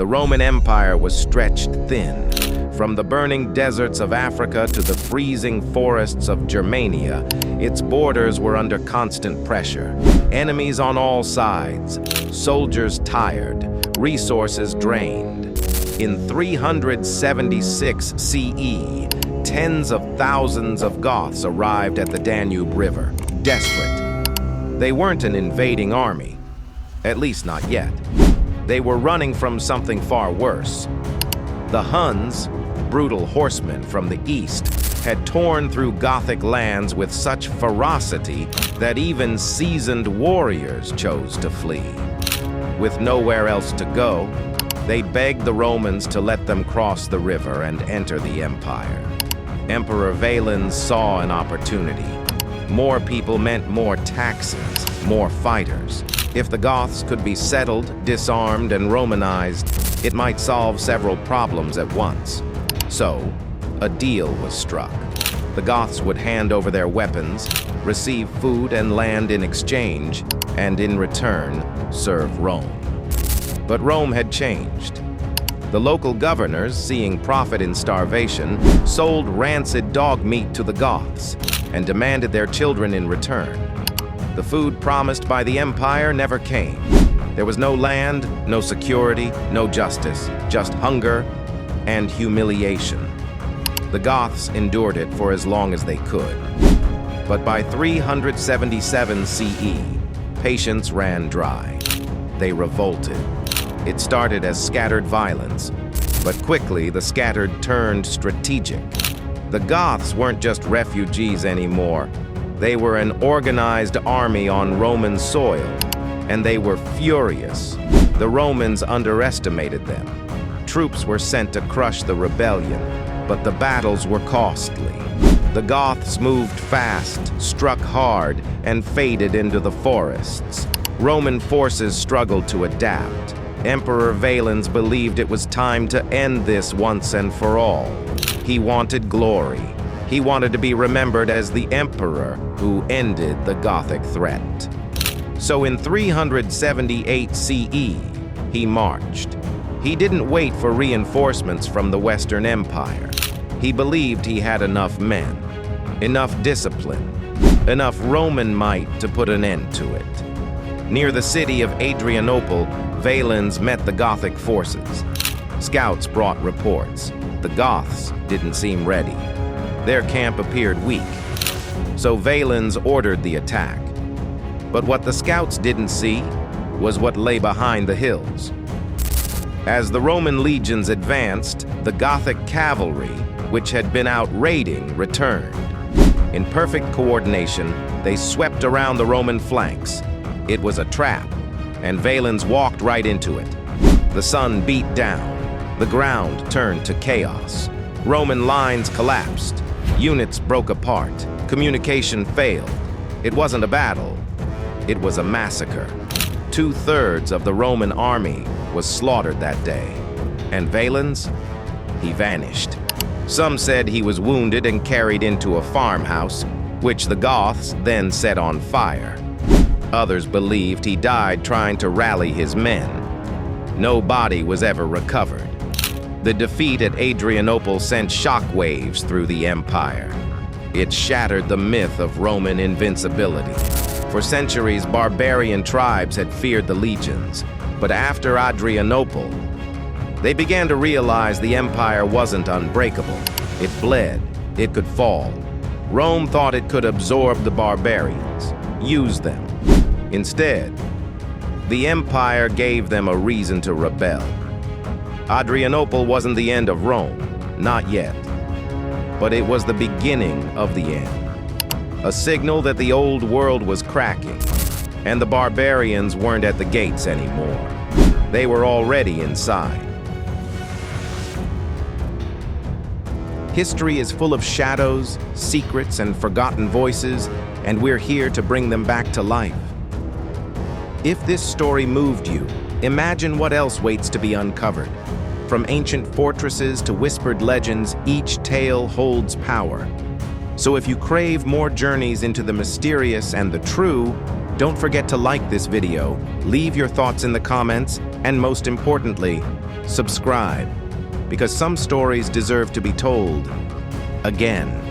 The Roman Empire was stretched thin. From the burning deserts of Africa to the freezing forests of Germania, its borders were under constant pressure. Enemies on all sides, soldiers tired, resources drained. In 376 CE, tens of thousands of Goths arrived at the Danube River, desperate. They weren't an invading army, at least not yet. They were running from something far worse. The Huns, brutal horsemen from the east, had torn through Gothic lands with such ferocity that even seasoned warriors chose to flee. With nowhere else to go, they begged the Romans to let them cross the river and enter the empire. Emperor Valens saw an opportunity. More people meant more taxes, more fighters. If the Goths could be settled, disarmed, and Romanized, it might solve several problems at once. So, a deal was struck. The Goths would hand over their weapons, receive food and land in exchange, and in return, serve Rome. But Rome had changed. The local governors, seeing profit in starvation, sold rancid dog meat to the Goths and demanded their children in return. The food promised by the empire never came. There was no land, no security, no justice, just hunger and humiliation. The Goths endured it for as long as they could. But by 377 CE, patience ran dry. They revolted. It started as scattered violence, but quickly the scattered turned strategic. The Goths weren't just refugees anymore. They were an organized army on Roman soil, and they were furious. The Romans underestimated them. Troops were sent to crush the rebellion, but the battles were costly. The Goths moved fast, struck hard, and faded into the forests. Roman forces struggled to adapt. Emperor Valens believed it was time to end this once and for all. He wanted glory. He wanted to be remembered as the emperor who ended the Gothic threat. So in 378 CE, he marched. He didn't wait for reinforcements from the Western Empire. He believed he had enough men, enough discipline, enough Roman might to put an end to it. Near the city of Adrianople, Valens met the Gothic forces. Scouts brought reports. The Goths didn't seem ready. Their camp appeared weak. So Valens ordered the attack. But what the scouts didn't see was what lay behind the hills. As the Roman legions advanced, the Gothic cavalry, which had been out raiding, returned. In perfect coordination, they swept around the Roman flanks. It was a trap, and Valens walked right into it. The sun beat down. The ground turned to chaos. Roman lines collapsed. Units broke apart. Communication failed. It wasn't a battle. It was a massacre. 2/3 of the Roman army was slaughtered that day. And Valens? He vanished. Some said he was wounded and carried into a farmhouse, which the Goths then set on fire. Others believed he died trying to rally his men. No body was ever recovered. The defeat at Adrianople sent shockwaves through the empire. It shattered the myth of Roman invincibility. For centuries, barbarian tribes had feared the legions, but after Adrianople, they began to realize the empire wasn't unbreakable. It bled. It could fall. Rome thought it could absorb the barbarians, use them. Instead, the empire gave them a reason to rebel. Adrianople wasn't the end of Rome, not yet. But it was the beginning of the end. A signal that the old world was cracking, and the barbarians weren't at the gates anymore. They were already inside. History is full of shadows, secrets, and forgotten voices, and we're here to bring them back to life. If this story moved you, imagine what else waits to be uncovered. From ancient fortresses to whispered legends, each tale holds power. So if you crave more journeys into the mysterious and the true, don't forget to like this video, leave your thoughts in the comments, and most importantly, subscribe, because some stories deserve to be told again.